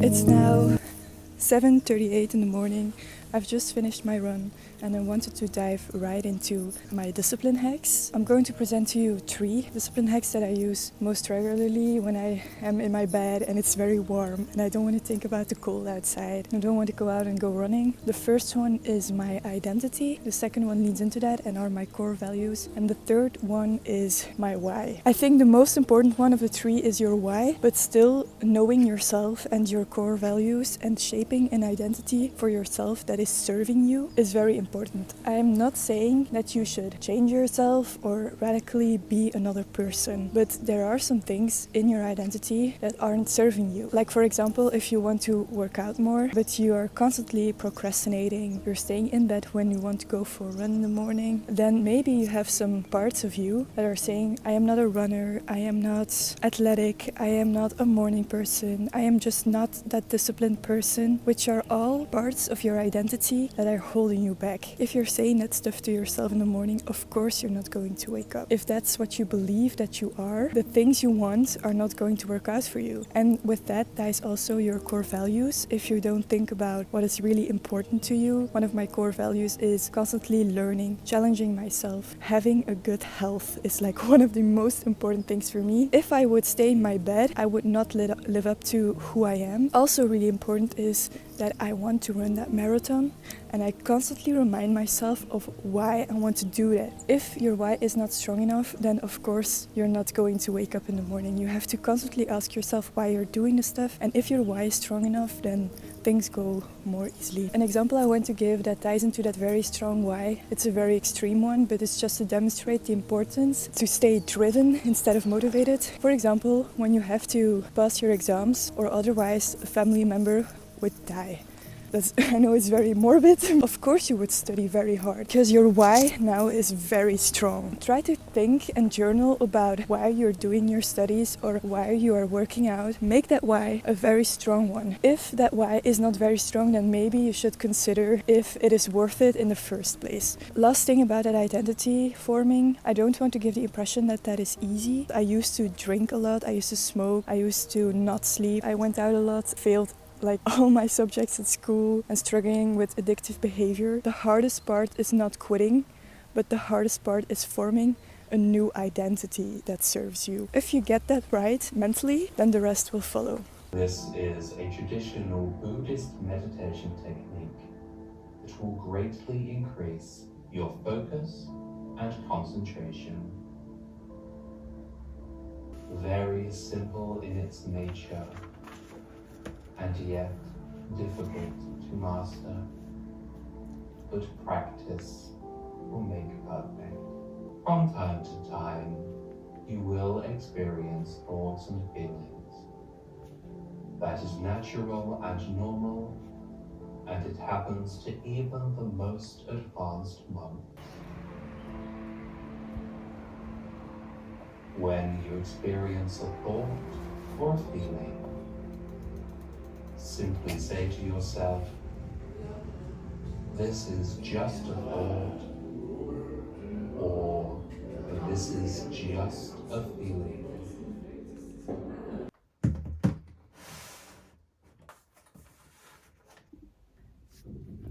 It's now 7:38 in the morning. I've just finished my run and I wanted to dive right into my discipline hacks. I'm going to present to you 3 discipline hacks that I use most regularly when I am in my bed and it's very warm and I don't want to think about the cold outside. I don't want to go out and go running. The first one is my identity. The second one leads into that and are my core values. And the third one is my why. I think the most important one of the 3 is your why, but still knowing yourself and your core values and shaping an identity for yourself that is serving you is very important. I am not saying that you should change yourself or radically be another person, but there are some things in your identity that aren't serving you. Like for example, if you want to work out more, but you are constantly procrastinating, you're staying in bed when you want to go for a run in the morning, then maybe you have some parts of you that are saying, I am not a runner, I am not athletic, I am not a morning person, I am just not that disciplined person, which are all parts of your identity that are holding you back. If you're saying that stuff to yourself in the morning, of course you're not going to wake up. If that's what you believe that you are, the things you want are not going to work out for you. And with that lies also your core values. If you don't think about what is really important to you, one of my core values is constantly learning, challenging myself. Having a good health is like one of the most important things for me. If I would stay in my bed, I would not live up to who I am. Also really important is that I want to run that marathon and I constantly remind myself of why I want to do that. If your why is not strong enough, then of course you're not going to wake up in the morning. You have to constantly ask yourself why you're doing the stuff, and if your why is strong enough, then things go more easily. An example I want to give that ties into that very strong why, it's a very extreme one, but it's just to demonstrate the importance to stay driven instead of motivated. For example, when you have to pass your exams or otherwise a family member would die. I know it's very morbid. Of course you would study very hard because your why now is very strong. Try to think and journal about why you're doing your studies or why you are working out. Make that why a very strong one. If that why is not very strong, then maybe you should consider if it is worth it in the first place. Last thing about that identity forming, I don't want to give the impression that that is easy. I used to drink a lot, I used to smoke, I used to not sleep, I went out a lot, failed like all my subjects at school and struggling with addictive behavior. The hardest part is not quitting, but the hardest part is forming a new identity that serves you. If you get that right mentally, then the rest will follow. This is a traditional Buddhist meditation technique that will greatly increase your focus and concentration. Very simple in its nature, and yet difficult to master, but practice will make perfect. From time to time, you will experience thoughts and feelings. That is natural and normal, and it happens to even the most advanced monks. When you experience a thought or a feeling, simply say to yourself, "This is just a thought," or "This is just a feeling."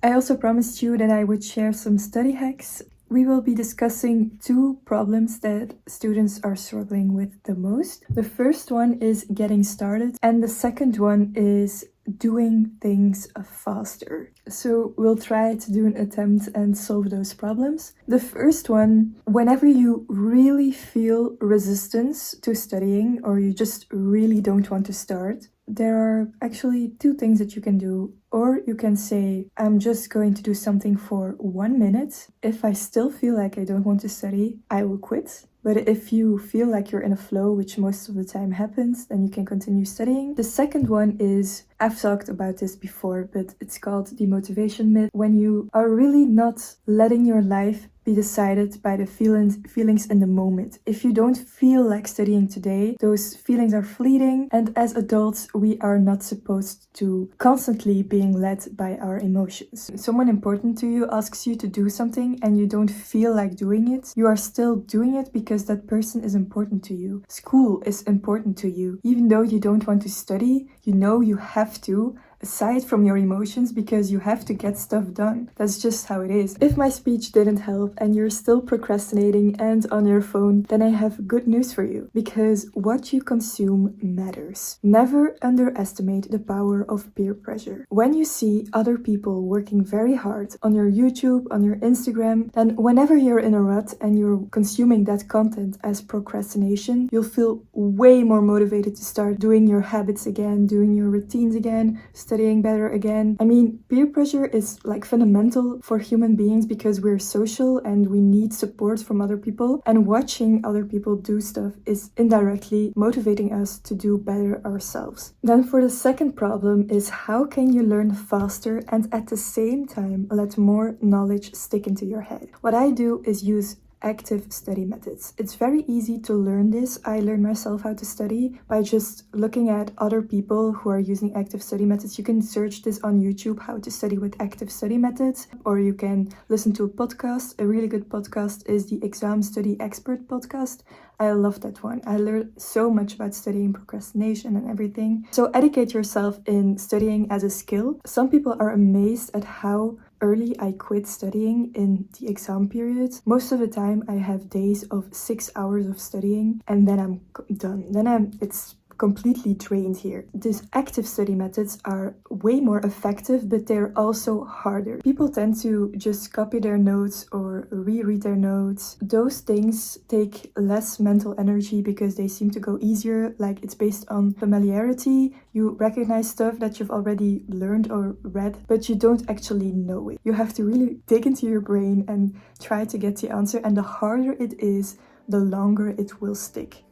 I also promised you that I would share some study hacks. We will be discussing two problems that students are struggling with the most. The first one is getting started, and the second one is doing things faster. So we'll try to do an attempt and solve those problems. The first one, whenever you really feel resistance to studying or you just really don't want to start, there are actually two things that you can do. Or you can say, I'm just going to do something for 1 minute. If I still feel like I don't want to study, I will quit. But if you feel like you're in a flow, which most of the time happens, then you can continue studying. The second one is, I've talked about this before, but it's called the motivation myth. When you are really not letting your life be decided by the feelings in the moment. If you don't feel like studying today, those feelings are fleeting, and as adults, we are not supposed to constantly being led by our emotions. Someone important to you asks you to do something and you don't feel like doing it, you are still doing it because that person is important to you. School is important to you. Even though you don't want to study, you know you have to, aside from your emotions, because you have to get stuff done. That's just how it is. If my speech didn't help and you're still procrastinating and on your phone, then I have good news for you, because what you consume matters. Never underestimate the power of peer pressure. When you see other people working very hard on your YouTube, on your Instagram, then whenever you're in a rut and you're consuming that content as procrastination, you'll feel way more motivated to start doing your habits again, doing your routines again, studying better again. I mean, peer pressure is like fundamental for human beings because we're social and we need support from other people, and watching other people do stuff is indirectly motivating us to do better ourselves. Then for the second problem is, how can you learn faster and at the same time let more knowledge stick into your head? What I do is use active study methods. It's very easy to learn this. I learned myself how to study by just looking at other people who are using active study methods. You can search this on YouTube, how to study with active study methods, or you can listen to a podcast. A really good podcast is the Exam Study Expert podcast. I love that one. I learned so much about studying, procrastination and everything. So educate yourself in studying as a skill. Some people are amazed at how early I quit studying in the exam period. Most of the time I have days of 6 hours of studying and then I'm done. It's completely drained here. These active study methods are way more effective, but they're also harder. People tend to just copy their notes or reread their notes. Those things take less mental energy because they seem to go easier. Like, it's based on familiarity. You recognize stuff that you've already learned or read, but you don't actually know it. You have to really dig into your brain and try to get the answer, and the harder it is, the longer it will stick.